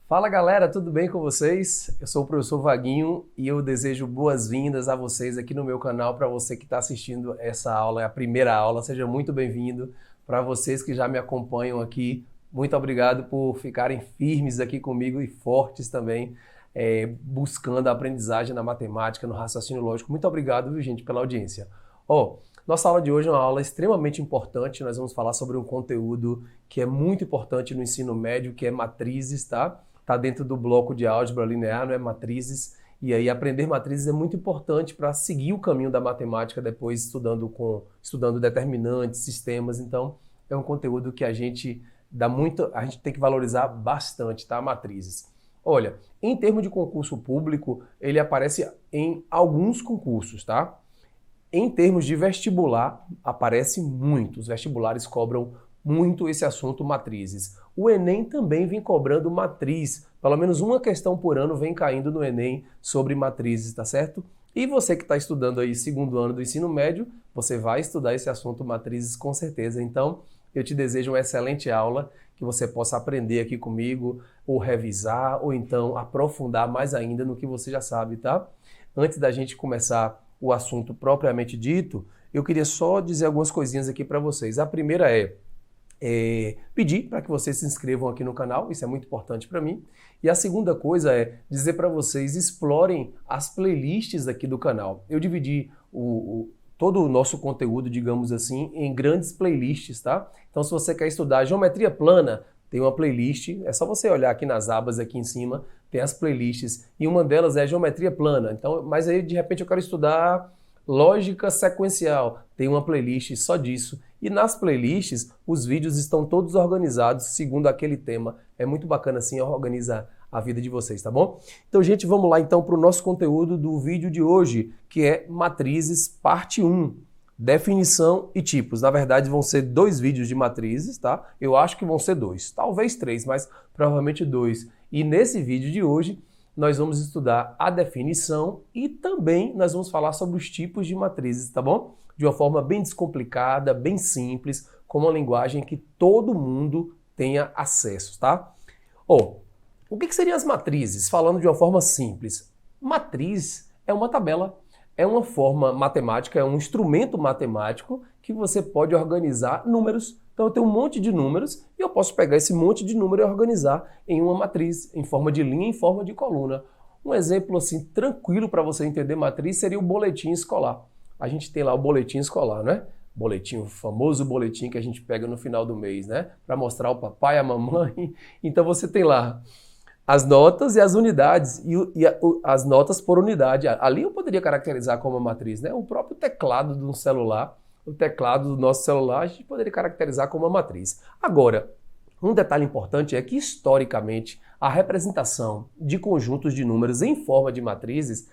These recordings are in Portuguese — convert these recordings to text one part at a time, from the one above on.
Fala galera, tudo bem com vocês? Eu sou o professor Vaguinho e eu desejo boas-vindas a vocês aqui no meu canal. Para você que está assistindo essa aula, é a primeira aula, seja muito bem-vindo. Para vocês que já me acompanham aqui, muito obrigado por ficarem firmes aqui comigo e fortes também, buscando a aprendizagem na matemática, no raciocínio lógico. Muito obrigado, viu, gente, pela audiência. Nossa aula de hoje é uma aula extremamente importante. Nós vamos falar sobre um conteúdo que é muito importante no ensino médio, que é matrizes, tá? Está dentro do bloco de álgebra linear, não é matrizes. E aí aprender matrizes é muito importante para seguir o caminho da matemática depois estudando determinantes, sistemas. Então é um conteúdo que a gente tem que valorizar bastante, tá? Matrizes. Olha, em termos de concurso público, ele aparece em alguns concursos, tá? Em termos de vestibular, aparece muito. Os vestibulares cobram muito esse assunto matrizes. O Enem também vem cobrando matriz. Pelo menos uma questão por ano vem caindo no Enem sobre matrizes, tá certo? E você que está estudando aí segundo ano do ensino médio, você vai estudar esse assunto matrizes com certeza. Então, eu te desejo uma excelente aula, que você possa aprender aqui comigo, ou revisar, ou então aprofundar mais ainda no que você já sabe, tá? Antes da gente começar o assunto propriamente dito, eu queria só dizer algumas coisinhas aqui para vocês. A primeira é pedir para que vocês se inscrevam aqui no canal, isso é muito importante para mim. E a segunda coisa é dizer para vocês explorem as playlists aqui do canal. Eu dividi todo o nosso conteúdo, digamos assim, em grandes playlists, tá? Então se você quer estudar geometria plana, tem uma playlist, é só você olhar aqui nas abas aqui em cima, tem as playlists, e uma delas é geometria plana. Então, mas aí de repente eu quero estudar lógica sequencial, tem uma playlist só disso. E nas playlists, os vídeos estão todos organizados segundo aquele tema. É muito bacana assim, organiza a vida de vocês, tá bom? Então, gente, vamos lá então para o nosso conteúdo do vídeo de hoje, que é matrizes parte 1. Definição e tipos. Na verdade, vão ser 2 vídeos de matrizes, tá? Eu acho que vão ser 2, talvez 3, mas provavelmente 2. E nesse vídeo de hoje, nós vamos estudar a definição e também nós vamos falar sobre os tipos de matrizes, tá bom? De uma forma bem descomplicada, bem simples, com uma linguagem que todo mundo tenha acesso, tá? O que seriam as matrizes? Falando de uma forma simples. Matriz é uma tabela, é uma forma matemática, é um instrumento matemático que você pode organizar números. Então eu tenho um monte de números e eu posso pegar esse monte de número e organizar em uma matriz, em forma de linha, em forma de coluna. Um exemplo assim tranquilo para você entender matriz seria o boletim escolar. A gente tem lá o boletim escolar, né? Boletim, o famoso boletim que a gente pega no final do mês, né? Para mostrar ao papai, à mamãe. Então você tem lá as notas e as unidades, as notas por unidade. Ali eu poderia caracterizar como uma matriz, né? O próprio teclado de um celular, o teclado do nosso celular, a gente poderia caracterizar como uma matriz. Agora, um detalhe importante é que, historicamente, a representação de conjuntos de números em forma de matrizes,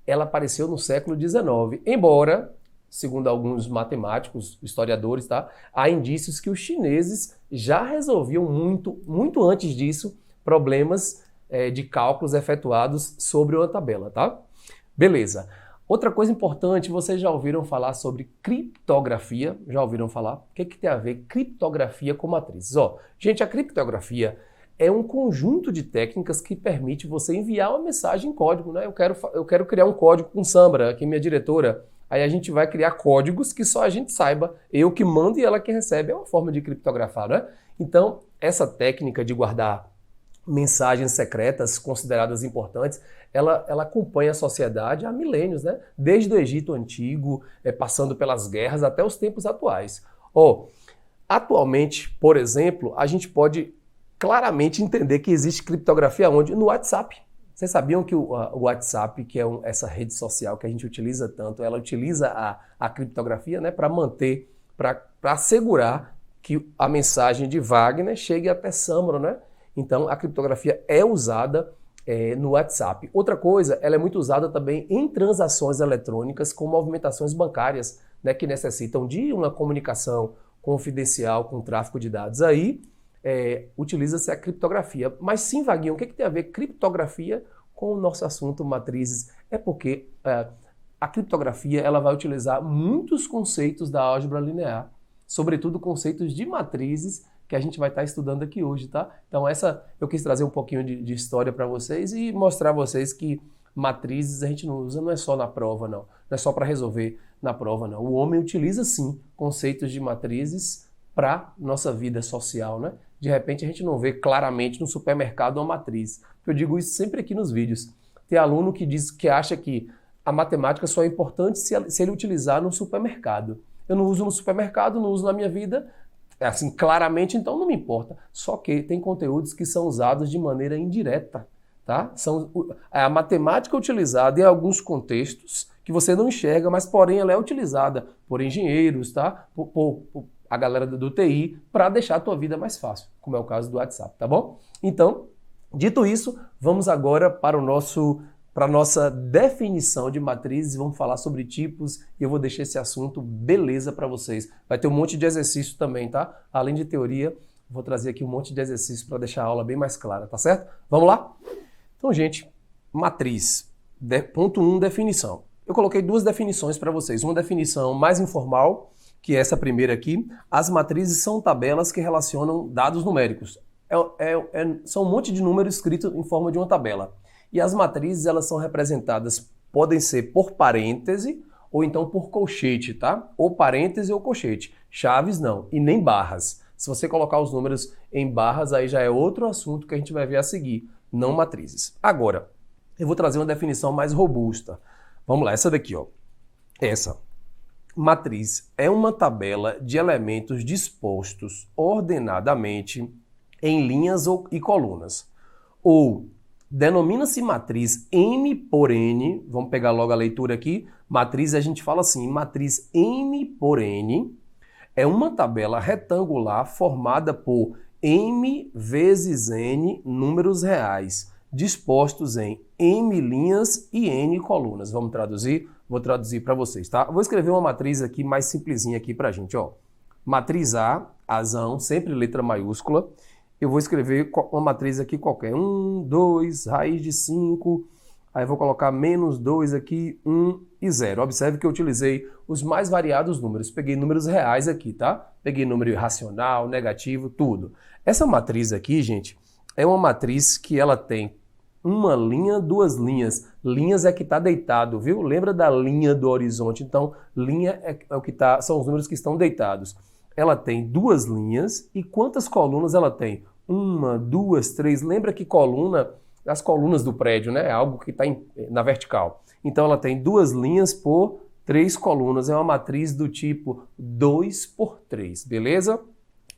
ela apareceu no século XIX, embora, segundo alguns matemáticos, historiadores, tá? Há indícios que os chineses já resolviam muito antes disso problemas de cálculos efetuados sobre uma tabela, tá? Beleza. Outra coisa importante, vocês já ouviram falar sobre criptografia? Já ouviram falar? O que tem a ver criptografia com matrizes? Gente, a criptografia é um conjunto de técnicas que permite você enviar uma mensagem em código, né? Eu quero criar um código com Sambra, aqui minha diretora. Aí a gente vai criar códigos que só a gente saiba, eu que mando e ela que recebe. É uma forma de criptografar, né? Então, essa técnica de guardar mensagens secretas consideradas importantes, ela acompanha a sociedade há milênios, né? Desde o Egito Antigo, passando pelas guerras até os tempos atuais. Atualmente, por exemplo, a gente pode claramente entender que existe criptografia onde? No WhatsApp. Vocês sabiam que o WhatsApp, que é essa rede social que a gente utiliza tanto, ela utiliza a criptografia, né, para manter, para assegurar que a mensagem de Wagner chegue até Sambro, né? Então, a criptografia é usada no WhatsApp. Outra coisa, ela é muito usada também em transações eletrônicas com movimentações bancárias, né, que necessitam de uma comunicação confidencial com tráfego de dados. Aí, utiliza-se a criptografia. Mas sim, Vaguinho, o que tem a ver criptografia com o nosso assunto matrizes? É porque a criptografia ela vai utilizar muitos conceitos da álgebra linear, sobretudo conceitos de matrizes que a gente vai estar estudando aqui hoje, tá? Então eu quis trazer um pouquinho de história para vocês e mostrar a vocês que matrizes a gente não usa, não é só na prova, não. Não é só para resolver na prova, não. O homem utiliza, sim, conceitos de matrizes para nossa vida social, né? De repente a gente não vê claramente no supermercado uma matriz. Eu digo isso sempre aqui nos vídeos. Tem aluno que acha que a matemática só é importante se ele utilizar no supermercado. Eu não uso no supermercado, não uso na minha vida, assim, claramente, então não me importa. Só que tem conteúdos que são usados de maneira indireta, tá? A matemática é utilizada em alguns contextos que você não enxerga, mas porém ela é utilizada por engenheiros, tá? Por a galera do TI, para deixar a tua vida mais fácil, como é o caso do WhatsApp, tá bom? Então, dito isso, vamos agora para a nossa definição de matrizes, vamos falar sobre tipos e eu vou deixar esse assunto beleza para vocês. Vai ter um monte de exercício também, tá? Além de teoria, vou trazer aqui um monte de exercício para deixar a aula bem mais clara, tá certo? Vamos lá? Então, gente, matriz. Ponto 1, definição. Eu coloquei duas definições para vocês. Uma definição mais informal, que é essa primeira aqui. As matrizes são tabelas que relacionam dados numéricos. São um monte de números escritos em forma de uma tabela. E as matrizes, elas são representadas, podem ser por parêntese ou então por colchete, tá? Ou parêntese ou colchete. Chaves não, e nem barras. Se você colocar os números em barras, aí já é outro assunto que a gente vai ver a seguir, não matrizes. Agora, eu vou trazer uma definição mais robusta. Vamos lá, essa daqui, ó. Essa. Matriz é uma tabela de elementos dispostos ordenadamente em linhas e colunas. Ou denomina-se matriz M por N, vamos pegar logo a leitura aqui, matriz a gente fala assim, matriz M por N é uma tabela retangular formada por M vezes N números reais, dispostos em M linhas e N colunas. Vamos traduzir? Vou traduzir para vocês, tá? Vou escrever uma matriz aqui mais simplesinha aqui pra gente, ó. Matriz A, azão, sempre letra maiúscula. Eu vou escrever uma matriz aqui qualquer. 1, 2, raiz de 5. Aí vou colocar menos 2 aqui, 1 e 0. Observe que eu utilizei os mais variados números. Peguei números reais aqui, tá? Peguei número irracional, negativo, tudo. Essa matriz aqui, gente, é uma matriz que ela tem uma linha, duas linhas. Linhas é que está deitado, viu? Lembra da linha do horizonte? Então, linha é o que tá, são os números que estão deitados. Ela tem duas linhas e quantas colunas ela tem? 1, 2, 3. Lembra que coluna, as colunas do prédio, né? É algo que está na vertical. Então, ela tem duas linhas por 3 colunas. É uma matriz do tipo 2 por 3, beleza?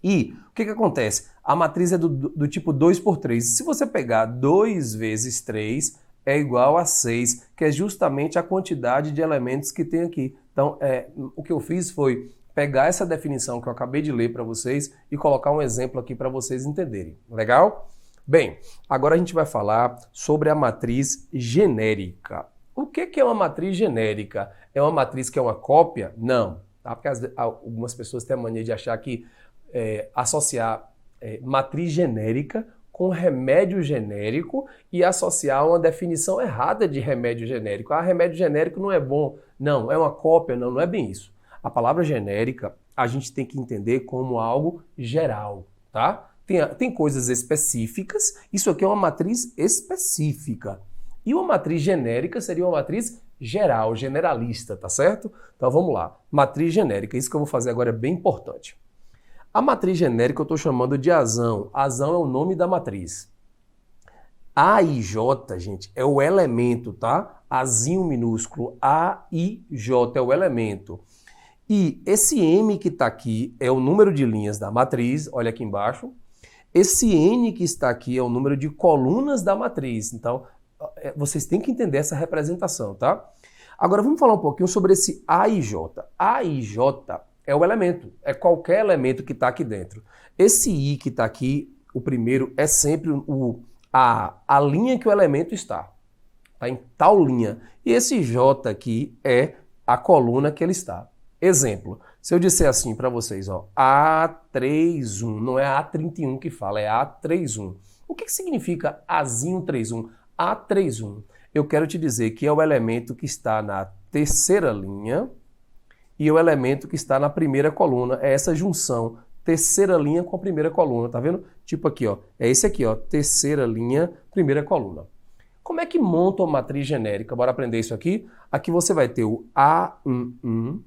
E o que acontece? A matriz é do tipo 2 por 3. Se você pegar 2 vezes 3 é igual a 6, que é justamente a quantidade de elementos que tem aqui. Então, o que eu fiz foi pegar essa definição que eu acabei de ler para vocês e colocar um exemplo aqui para vocês entenderem. Legal? Bem, agora a gente vai falar sobre a matriz genérica. O que é uma matriz genérica? É uma matriz que é uma cópia? Não. Tá? Porque algumas pessoas têm a mania de achar que associar matriz genérica com remédio genérico e associar uma definição errada de remédio genérico. Ah, remédio genérico não é bom. Não, é uma cópia. Não, não é bem isso. A palavra genérica a gente tem que entender como algo geral, tá? Tem coisas específicas, isso aqui é uma matriz específica. E uma matriz genérica seria uma matriz geral, generalista, tá certo? Então vamos lá. Matriz genérica, isso que eu vou fazer agora é bem importante. A matriz genérica eu estou chamando de azão. Azão é o nome da matriz. A e J, gente, é o elemento, tá? Azinho minúsculo, A e J é o elemento. E esse M que está aqui é o número de linhas da matriz, olha aqui embaixo. Esse N que está aqui é o número de colunas da matriz. Então, vocês têm que entender essa representação, tá? Agora, vamos falar um pouquinho sobre esse A e J. A e J é o elemento, é qualquer elemento que está aqui dentro. Esse I que está aqui, o primeiro, é sempre a linha que o elemento está. Está em tal linha. E esse J aqui é a coluna que ele está. Exemplo, se eu disser assim para vocês, ó, A31, não é A31 que fala, é A31. O que significa Azinho 31? A31, eu quero te dizer que é o elemento que está na terceira linha e o elemento que está na primeira coluna. É essa junção terceira linha com a primeira coluna, tá vendo? Tipo aqui, ó, é esse aqui, ó, terceira linha, primeira coluna. Como é que monta uma matriz genérica? Bora aprender isso aqui? Aqui você vai ter o A11,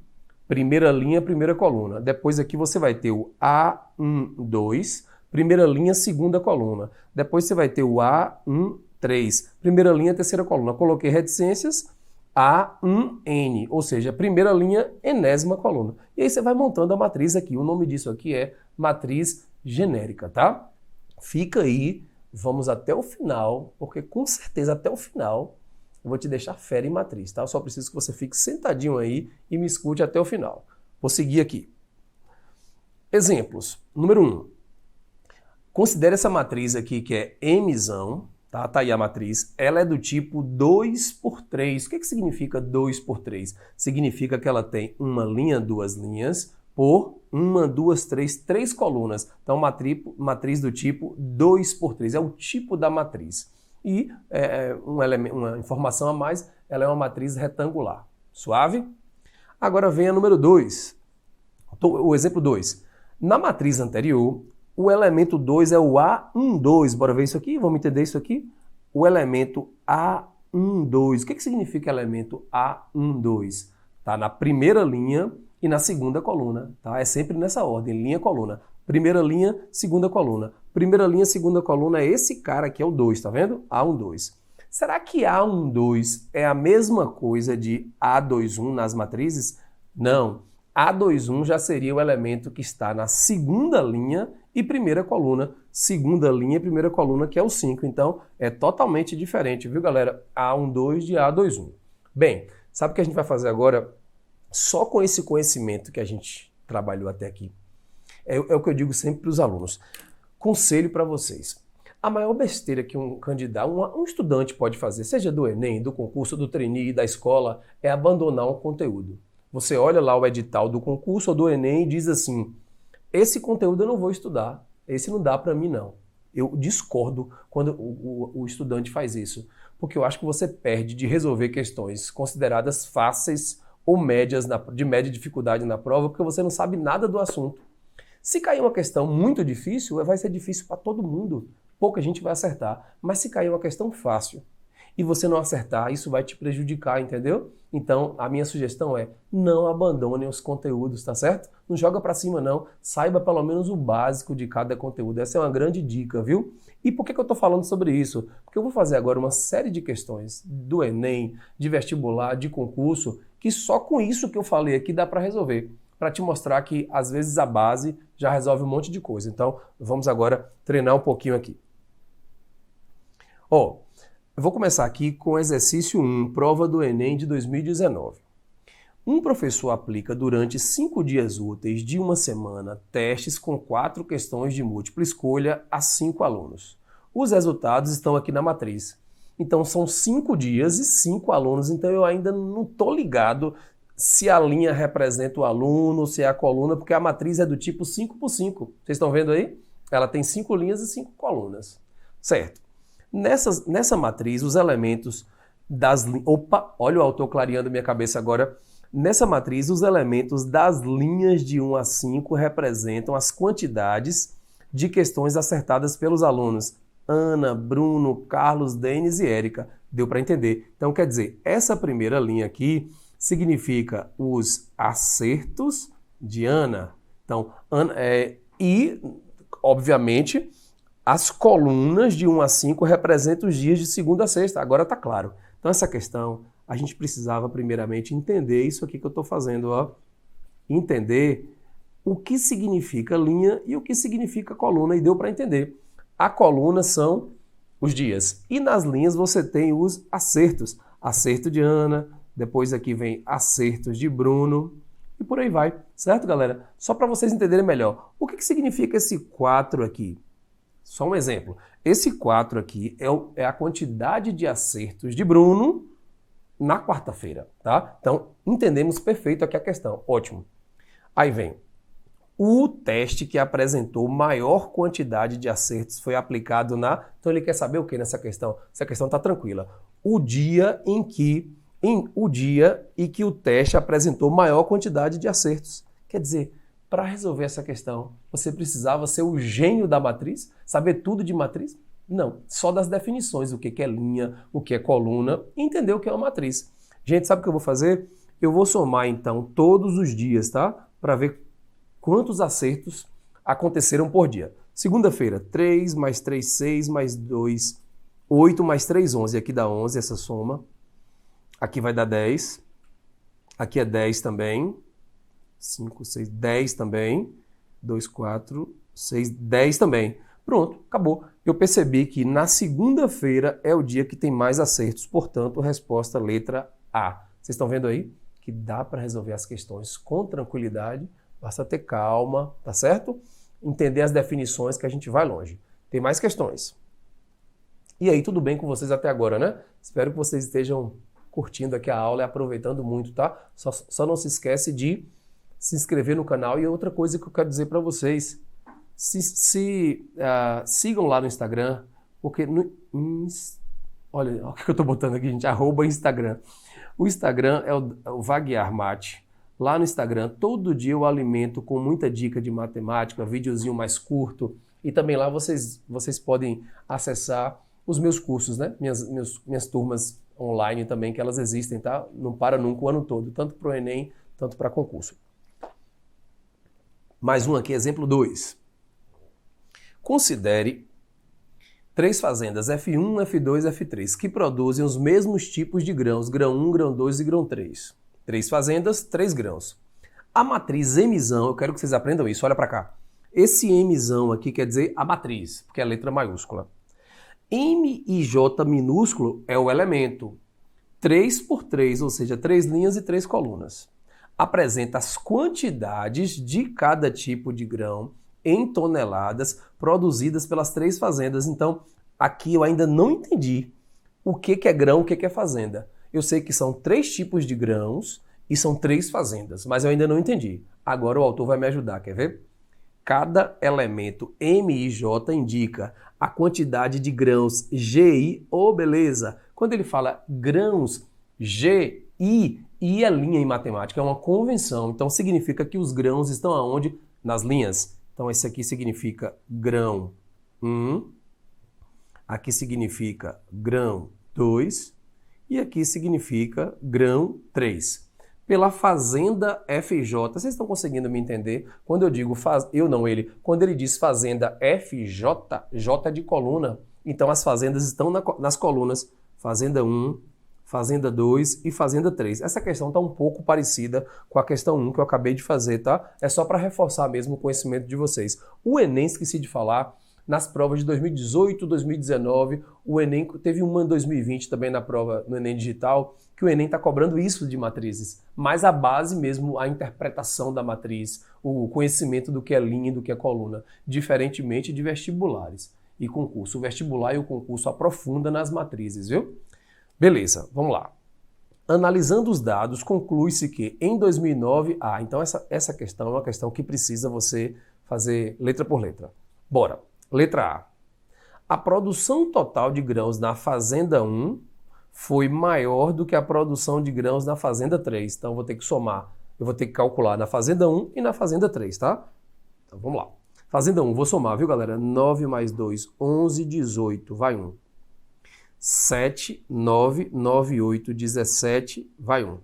primeira linha, primeira coluna. Depois aqui você vai ter o A12, primeira linha, segunda coluna. Depois você vai ter o A13, primeira linha, terceira coluna. Coloquei reticências, A1N, ou seja, primeira linha, enésima coluna. E aí você vai montando a matriz aqui. O nome disso aqui é matriz genérica, tá? Fica aí, vamos até o final, porque com certeza até o final eu vou te deixar fera em matriz, tá? Eu só preciso que você fique sentadinho aí e me escute até o final. Vou seguir aqui. Exemplos. Número 1. Considere essa matriz aqui que é Mzão, tá? Tá aí a matriz. Ela é do tipo 2×3. O que significa 2×3? Significa que ela tem uma linha, duas linhas, por uma, duas, três colunas. Então, matriz do tipo 2×3. É o tipo da matriz. E uma informação a mais, ela é uma matriz retangular. Suave? Agora vem a número 2. O exemplo 2. Na matriz anterior, o elemento 2 é o A12. Bora ver isso aqui? Vamos entender isso aqui? O elemento A12. O que significa elemento A12? Tá na primeira linha e na segunda coluna. Tá? É sempre nessa ordem, linha, coluna. Primeira linha, segunda coluna. Primeira linha, segunda coluna é esse cara aqui, é o 2, tá vendo? A12. Será que A12 é a mesma coisa de A21 nas matrizes? Não. A21 já seria o elemento que está na segunda linha e primeira coluna. Segunda linha e primeira coluna, que é o 5. Então, é totalmente diferente, viu, galera? A12 de A21. Bem, sabe o que a gente vai fazer agora? Só com esse conhecimento que a gente trabalhou até aqui. É o que eu digo sempre para os alunos. Conselho para vocês. A maior besteira que um candidato, um estudante pode fazer, seja do Enem, do concurso, do trainee, da escola, é abandonar um conteúdo. Você olha lá o edital do concurso ou do Enem e diz assim, esse conteúdo eu não vou estudar, esse não dá para mim não. Eu discordo quando o estudante faz isso, porque eu acho que você perde de resolver questões consideradas fáceis ou médias, de média dificuldade na prova, porque você não sabe nada do assunto. Se cair uma questão muito difícil, vai ser difícil para todo mundo. Pouca gente vai acertar. Mas se cair uma questão fácil e você não acertar, isso vai te prejudicar, entendeu? Então, a minha sugestão é não abandonem os conteúdos, tá certo? Não joga para cima não. Saiba pelo menos o básico de cada conteúdo. Essa é uma grande dica, viu? E por que eu estou falando sobre isso? Porque eu vou fazer agora uma série de questões do Enem, de vestibular, de concurso, que só com isso que eu falei aqui dá para resolver. Para te mostrar que, às vezes, a base já resolve um monte de coisa. Então, vamos agora treinar um pouquinho aqui. Eu vou começar aqui com o exercício 1, prova do Enem de 2019. Um professor aplica durante 5 dias úteis de uma semana testes com 4 questões de múltipla escolha a 5 alunos. Os resultados estão aqui na matriz. Então, são 5 dias e 5 alunos. Então, eu ainda não estou ligado se a linha representa o aluno, se é a coluna, porque a matriz é do tipo 5×5. Vocês estão vendo aí? Ela tem 5 linhas e 5 colunas. Certo. Nessa matriz, os elementos das linhas... Opa, olha o autor clareando minha cabeça agora. Nessa matriz, os elementos das linhas de 1 a 5 representam as quantidades de questões acertadas pelos alunos. Ana, Bruno, Carlos, Denis e Érica. Deu para entender? Então, quer dizer, essa primeira linha aqui significa os acertos de Ana. Então, e, obviamente, as colunas de 1 a 5 representam os dias de segunda a sexta. Agora está claro. Então, essa questão, a gente precisava, primeiramente, entender isso aqui que eu estou fazendo. Ó. Entender o que significa linha e o que significa coluna. E deu para entender. A coluna são os dias. E nas linhas você tem os acertos. Acerto de Ana, depois aqui vem acertos de Bruno e por aí vai, certo, galera? Só para vocês entenderem melhor. O que significa esse 4 aqui? Só um exemplo. Esse 4 aqui é a quantidade de acertos de Bruno na quarta-feira, tá? Então, entendemos perfeito aqui a questão. Ótimo. Aí vem. O teste que apresentou maior quantidade de acertos foi aplicado na... Então, ele quer saber o que nessa questão? Essa questão está tranquila. O dia em que o teste apresentou maior quantidade de acertos. Quer dizer, Para resolver essa questão, você precisava ser o gênio da matriz? Saber tudo de matriz? Não, só das definições, o que é linha, o que é coluna, e entender o que é uma matriz. Gente, sabe o que eu vou fazer? Eu vou somar então todos os dias, tá? Para ver quantos acertos aconteceram por dia. Segunda-feira, 3 mais 3, 6 mais 2, 8 mais 3, 11. Aqui dá 11 essa soma. Aqui vai dar 10. Aqui é 10 também. 5, 6, 10 também. 2, 4, 6, 10 também. Pronto, acabou. Eu percebi que na segunda-feira é o dia que tem mais acertos, portanto, resposta letra A. Vocês estão vendo aí que dá para resolver as questões com tranquilidade, basta ter calma, tá certo? Entender as definições que a gente vai longe. Tem mais questões. E aí, tudo bem com vocês até agora, né? Espero que vocês estejam curtindo aqui a aula e aproveitando muito, tá? Só não se esquece de se inscrever no canal. E outra coisa que eu quero dizer para vocês, sigam lá no Instagram, porque olha o que eu tô botando aqui, gente, @Instagram. O Instagram é o Vaguiar Mate. Lá no Instagram, todo dia eu alimento com muita dica de matemática, videozinho mais curto, e também lá vocês podem acessar os meus cursos, né? Minhas turmas online também, que elas existem, tá? Não para nunca o ano todo, tanto para o Enem, tanto para concurso. Mais um aqui, exemplo 2. Considere 3 fazendas F1, F2 e F3 que produzem os mesmos tipos de grãos, grão 1, grão 2 e grão 3. 3 fazendas, 3 grãos. A matriz Mzão, eu quero que vocês aprendam isso, olha para cá. Esse Mzão aqui quer dizer a matriz, porque é a letra maiúscula. M e J minúsculo é o elemento. 3 por 3, ou seja, 3 linhas e 3 colunas. Apresenta as quantidades de cada tipo de grão em toneladas produzidas pelas 3 fazendas. Então, aqui eu ainda não entendi o que é grão, o que é fazenda. Eu sei que são 3 tipos de grãos e são 3 fazendas, mas eu ainda não entendi. Agora o autor vai me ajudar, quer ver? Cada elemento M e J indica a quantidade de grãos GI, beleza. Quando ele fala grãos GI, I é linha em matemática, é uma convenção, então significa que os grãos estão aonde? Nas linhas. Então esse aqui significa grão 1, aqui significa grão 2 e aqui significa grão 3. Pela fazenda FJ, vocês estão conseguindo me entender? Quando eu digo, quando ele diz fazenda FJ, J é de coluna, então as fazendas estão nas colunas fazenda 1, fazenda 2 e fazenda 3. Essa questão está um pouco parecida com a questão 1 que eu acabei de fazer, tá? É só para reforçar mesmo o conhecimento de vocês. O Enem, esqueci de falar, nas provas de 2018, 2019, o Enem teve uma em 2020 também na prova no Enem Digital, que o Enem está cobrando isso de matrizes, mas a base mesmo, a interpretação da matriz, o conhecimento do que é linha e do que é coluna, diferentemente de vestibulares e concurso. O vestibular e o concurso aprofunda nas matrizes, viu? Beleza, vamos lá. Analisando os dados, conclui-se que em 2009... então essa questão é uma questão que precisa você fazer letra por letra. Bora. Letra A. A produção total de grãos na fazenda 1 foi maior do que a produção de grãos na fazenda 3. Então eu vou ter que somar. Eu vou ter que calcular na fazenda 1 e na fazenda 3, tá? Então vamos lá. Fazenda 1, vou somar, viu, galera? 9 mais 2, 11, 18, vai 1. 7, 9, 9, 8, 17, vai 1.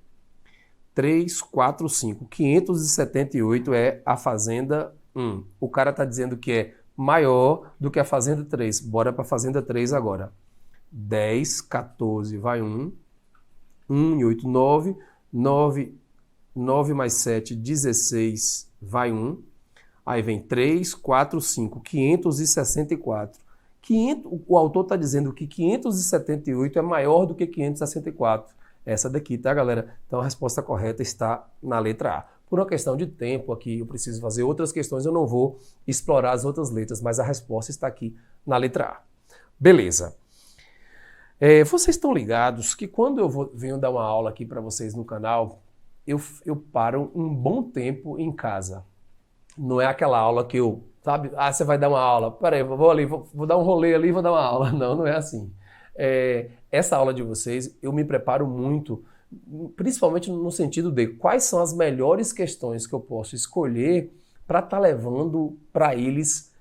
3, 4, 5. 578 é a fazenda 1. O cara está dizendo que é maior do que a fazenda 3. Bora para a fazenda 3 agora. 10, 14, vai 1. 1 e 8, 9. 9 mais 7, 16, vai 1. Aí vem 3, 4, 5. 564. O autor está dizendo que 578 é maior do que 564. Essa daqui, tá, galera? Então a resposta correta está na letra A. Por uma questão de tempo aqui, eu preciso fazer outras questões, eu não vou explorar as outras letras, mas a resposta está aqui na letra A. Beleza. Vocês estão ligados que quando eu venho dar uma aula aqui para vocês no canal, eu paro um bom tempo em casa. Não é aquela aula que eu, sabe? Você vai dar uma aula, peraí, vou ali, vou dar um rolê ali e vou dar uma aula. Não é assim. Essa aula de vocês, eu me preparo muito, principalmente no sentido de quais são as melhores questões que eu posso escolher para estar levando para eles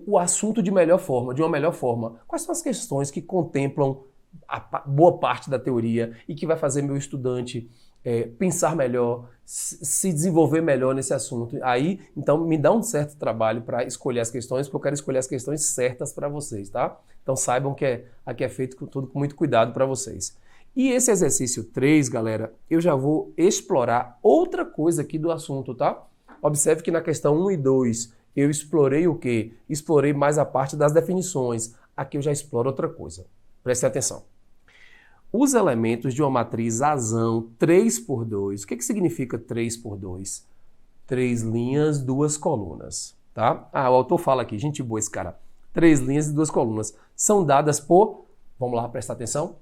o assunto de melhor forma, de uma melhor forma. Quais são as questões que contemplam a boa parte da teoria e que vai fazer meu estudante pensar melhor, se desenvolver melhor nesse assunto. Aí, então, me dá um certo trabalho para escolher as questões, porque eu quero escolher as questões certas para vocês, tá? Então saibam que aqui é feito com muito cuidado para vocês. E esse exercício 3, galera, eu já vou explorar outra coisa aqui do assunto, tá? Observe que na questão 1 e 2 eu explorei o quê? Explorei mais a parte das definições. Aqui eu já exploro outra coisa. Prestem atenção. Os elementos de uma matriz azão 3x2, o que significa 3x2? 3 linhas, 2 colunas, tá? O autor fala aqui, gente boa esse cara, 3 linhas e 2 colunas, são dadas por, vamos lá, prestar atenção?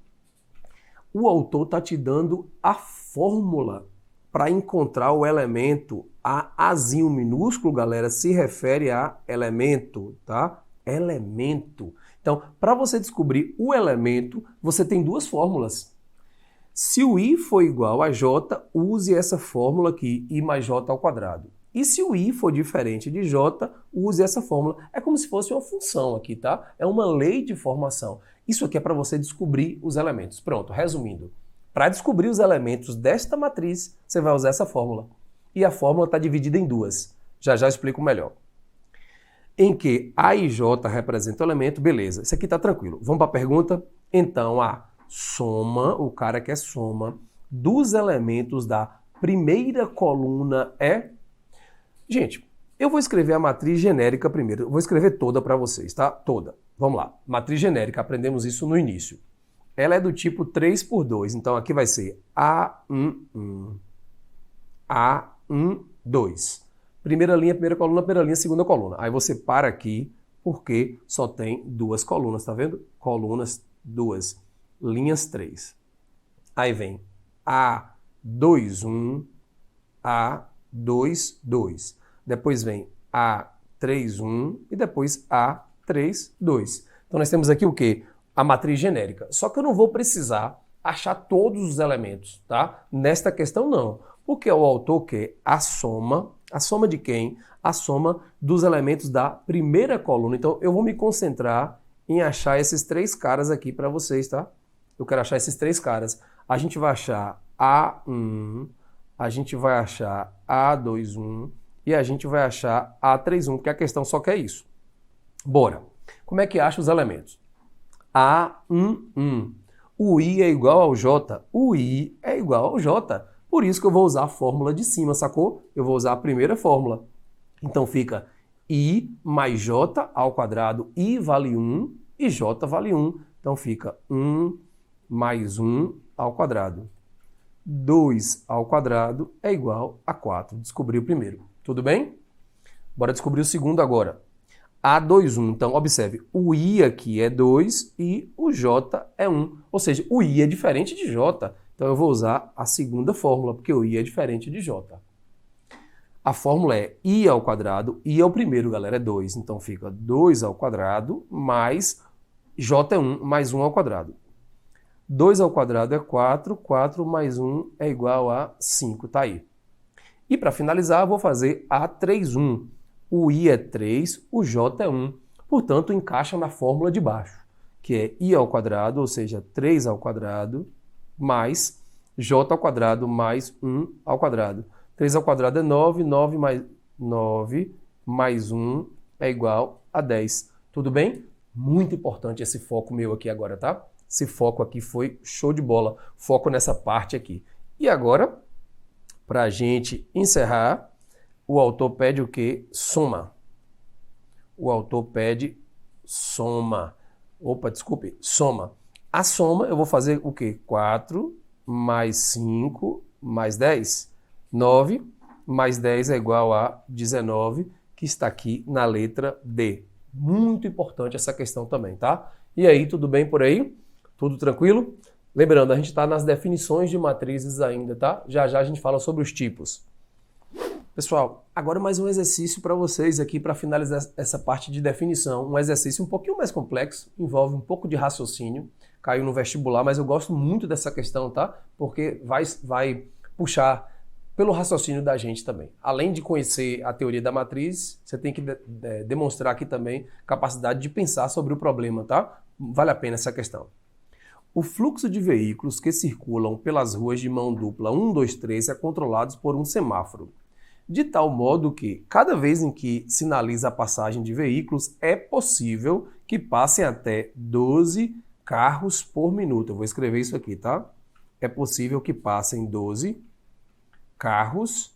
O autor está te dando a fórmula para encontrar o elemento. Azinho minúsculo, galera, se refere a elemento, tá? Elemento. Então, para você descobrir o elemento, você tem duas fórmulas. Se o I for igual a J, use essa fórmula aqui, I mais J ao quadrado. E se o I for diferente de J, use essa fórmula. É como se fosse uma função aqui, tá? É uma lei de formação. Isso aqui é para você descobrir os elementos. Pronto, resumindo. Para descobrir os elementos desta matriz, você vai usar essa fórmula. E a fórmula está dividida em duas. Já já explico melhor. Em que A e J representam o elemento, beleza. Isso aqui está tranquilo. Vamos para a pergunta? Então, a soma, o cara quer soma, dos elementos da primeira coluna é... Gente, eu vou escrever a matriz genérica primeiro. Eu vou escrever toda para vocês, tá? Toda. Vamos lá. Matriz genérica, aprendemos isso no início. Ela é do tipo 3x2. Então, aqui vai ser A11, A12. Primeira linha, segunda coluna. Aí você para aqui, porque só tem duas colunas, tá vendo? Colunas, 2. Linhas, 3. Aí vem A21, A22. Depois vem A31 e depois A32. Então nós temos aqui o quê? A matriz genérica. Só que eu não vou precisar achar todos os elementos, tá? Nesta questão não. Porque o autor quer a soma de quem? A soma dos elementos da primeira coluna. Então eu vou me concentrar em achar esses três caras aqui para vocês, tá? Eu quero achar esses três caras. A gente vai achar A1, a gente vai achar A21 e a gente vai achar A31, porque a questão só quer isso. Bora. Como é que acha os elementos? A11. O I é igual ao J. O I é igual ao J. Por isso que eu vou usar a fórmula de cima, sacou? Eu vou usar a primeira fórmula. Então fica I mais J ao quadrado. I vale 1 e J vale 1. Então fica 1 mais 1 ao quadrado. 2 ao quadrado é igual a 4. Descobri o primeiro. Tudo bem? Bora descobrir o segundo agora. A21. Então, observe, o I aqui é 2 e o J é 1. Ou seja, o I é diferente de J. Então eu vou usar a segunda fórmula, porque o I é diferente de J. A fórmula é I ao quadrado, I é o primeiro, galera, é 2. Então fica 2 ao quadrado mais J é 1, mais 1 ao quadrado. 2 ao quadrado é 4, 4 mais 1 é igual a 5, tá aí. E para finalizar, eu vou fazer A31. O I é 3, o J é 1. Portanto, encaixa na fórmula de baixo, que é I ao quadrado, ou seja, 3 ao quadrado, mais J ao quadrado mais 1 ao quadrado. 3 ao quadrado é 9, 9 mais 1 é igual a 10. Tudo bem? Muito importante esse foco meu aqui agora, tá? Esse foco aqui foi show de bola. Foco nessa parte aqui. E agora, para a gente encerrar, o autor pede o quê? Soma. O autor pede soma. Opa, desculpe, soma. A soma, eu vou fazer o quê? 4 mais 5 mais 10. 9 mais 10 é igual a 19, que está aqui na letra D. Muito importante essa questão também, tá? E aí, tudo bem por aí? Tudo tranquilo? Lembrando, a gente está nas definições de matrizes ainda, tá? Já já a gente fala sobre os tipos. Pessoal, agora mais um exercício para vocês aqui para finalizar essa parte de definição. Um exercício um pouquinho mais complexo, envolve um pouco de raciocínio. Caiu no vestibular, mas eu gosto muito dessa questão, tá? Porque vai puxar pelo raciocínio da gente também. Além de conhecer a teoria da matriz, você tem que demonstrar aqui também capacidade de pensar sobre o problema, tá? Vale a pena essa questão. O fluxo de veículos que circulam pelas ruas de mão dupla 1, 2, 3 é controlado por um semáforo, de tal modo que, cada vez em que sinaliza a passagem de veículos, é possível que passem até 12 carros por minuto. Eu vou escrever isso aqui, tá? É possível que passem 12 carros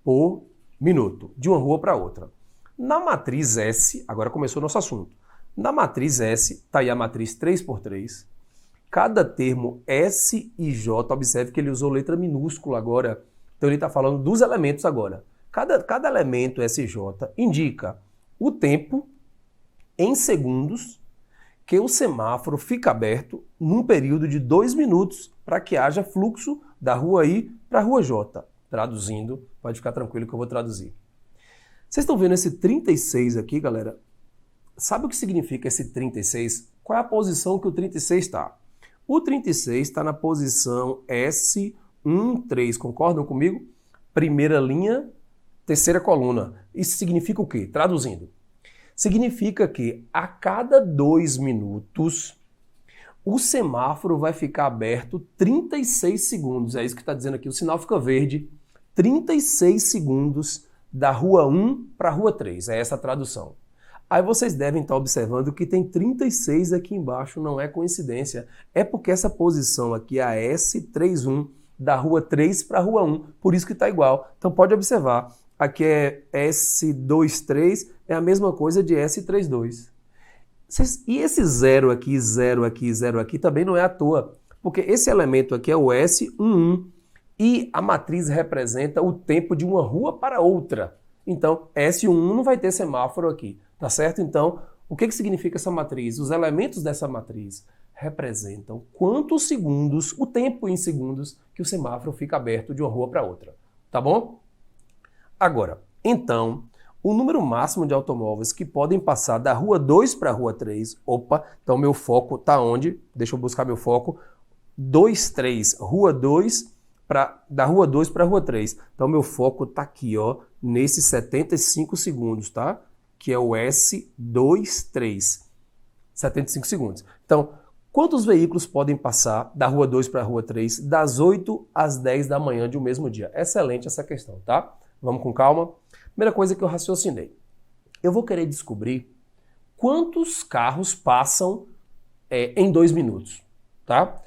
por minuto, de uma rua para outra. Na matriz S, agora começou o nosso assunto. Na matriz S, está aí a matriz 3x3. Cada termo S e J, observe que ele usou letra minúscula agora. Então ele está falando dos elementos agora. Cada elemento SJ indica o tempo em segundos que o semáforo fica aberto num período de 2 minutos para que haja fluxo da rua I para a rua J. Traduzindo, pode ficar tranquilo que eu vou traduzir. Vocês estão vendo esse 36 aqui, galera? Sabe o que significa esse 36? Qual é a posição que o 36 está? O 36 está na posição S13, concordam comigo? Primeira linha, terceira coluna. Isso significa o quê? Traduzindo. Significa que a cada 2 minutos o semáforo vai ficar aberto 36 segundos. É isso que está dizendo aqui. O sinal fica verde 36 segundos da rua 1 para a rua 3. É essa a tradução. Aí vocês devem estar observando que tem 36 aqui embaixo, não é coincidência. É porque essa posição aqui é a S31, da rua 3 para a rua 1, por isso que está igual. Então pode observar, aqui é S23, é a mesma coisa de S32. E esse 0 aqui, 0 aqui, 0 aqui também não é à toa, porque esse elemento aqui é o S11 e a matriz representa o tempo de uma rua para outra. Então S11 não vai ter semáforo aqui. Tá certo? Então, o que significa essa matriz? Os elementos dessa matriz representam quantos segundos, o tempo em segundos que o semáforo fica aberto de uma rua para outra. Tá bom? Agora, então, o número máximo de automóveis que podem passar da rua 2 para a rua 3, opa, então meu foco tá onde? Deixa eu buscar meu foco. 2, 3, rua 2, da rua 2 para a rua 3. Então meu foco tá aqui, ó, nesses 75 segundos, tá? Que é o S23, 75 segundos. Então, quantos veículos podem passar da rua 2 para a rua 3 das 8 às 10 da manhã de um mesmo dia? Excelente essa questão, tá? Vamos com calma. Primeira coisa que eu raciocinei. Eu vou querer descobrir quantos carros passam em 2 minutos, tá?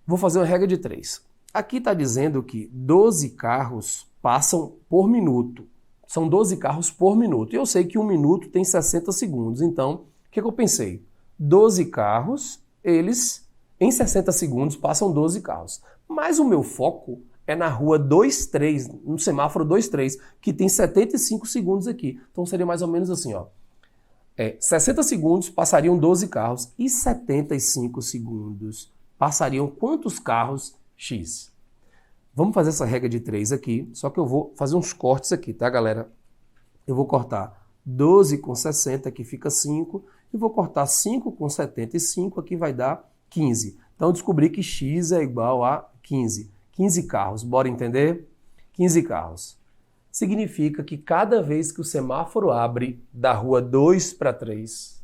Vou fazer uma regra de 3. Aqui está dizendo que 12 carros passam por minuto. São 12 carros por minuto. E eu sei que 1 minuto tem 60 segundos. Então, o que eu pensei? 12 carros, eles em 60 segundos passam 12 carros. Mas o meu foco é na rua 23, no semáforo 23, que tem 75 segundos aqui. Então seria mais ou menos assim, ó. 60 segundos passariam 12 carros e 75 segundos passariam quantos carros? X. Vamos fazer essa regra de 3 aqui, só que eu vou fazer uns cortes aqui, tá, galera? Eu vou cortar 12 com 60, aqui fica 5, e vou cortar 5 com 75, aqui vai dar 15. Então eu descobri que X é igual a 15. 15 carros, bora entender? 15 carros. Significa que cada vez que o semáforo abre da rua 2 para 3,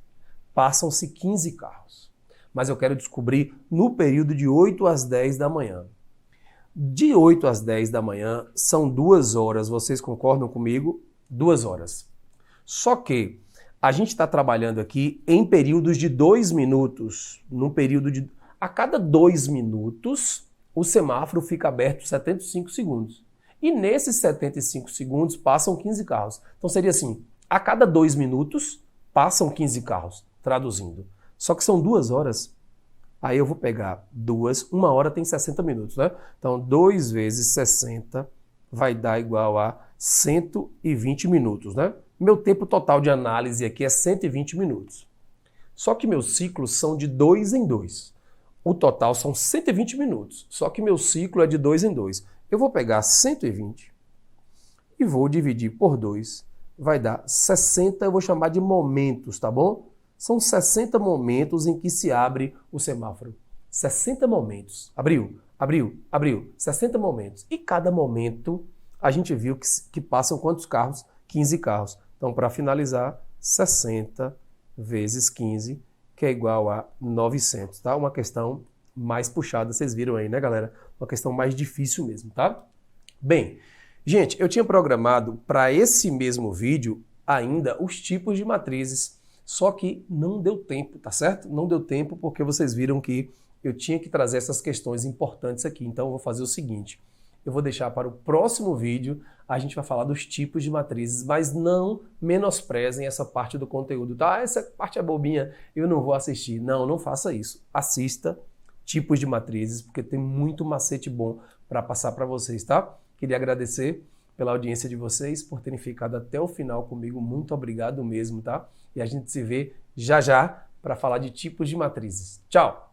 passam-se 15 carros. Mas eu quero descobrir no período de 8 às 10 da manhã. De 8 às 10 da manhã são 2 horas, vocês concordam comigo? 2 horas. Só que a gente está trabalhando aqui em períodos de 2 minutos. A cada 2 minutos, o semáforo fica aberto 75 segundos. E nesses 75 segundos passam 15 carros. Então seria assim, a cada 2 minutos passam 15 carros, traduzindo. Só que são 2 horas. Aí eu vou pegar 1 hora tem 60 minutos, né? Então 2 vezes 60 vai dar igual a 120 minutos, né? Meu tempo total de análise aqui é 120 minutos. Só que meus ciclos são de 2 em 2. O total são 120 minutos, só que meu ciclo é de 2 em 2. Eu vou pegar 120 e vou dividir por 2. Vai dar 60, eu vou chamar de momentos, tá bom? São 60 momentos em que se abre o semáforo. 60 momentos. Abriu. Abriu. 60 momentos. E cada momento a gente viu que passam quantos carros? 15 carros. Então, para finalizar, 60 vezes 15, que é igual a 900, tá? Uma questão mais puxada, vocês viram aí, né, galera? Uma questão mais difícil mesmo, tá? Bem, gente, eu tinha programado para esse mesmo vídeo ainda os tipos de matrizes, só que não deu tempo, tá certo? Não deu tempo porque vocês viram que eu tinha que trazer essas questões importantes aqui. Então eu vou fazer o seguinte, eu vou deixar para o próximo vídeo, a gente vai falar dos tipos de matrizes, mas não menosprezem essa parte do conteúdo, tá? Essa parte é bobinha, eu não vou assistir. Não, não faça isso. Assista tipos de matrizes, porque tem muito macete bom para passar para vocês, tá? Queria agradecer pela audiência de vocês, por terem ficado até o final comigo. Muito obrigado mesmo, tá? E a gente se vê já já para falar de tipos de matrizes. Tchau!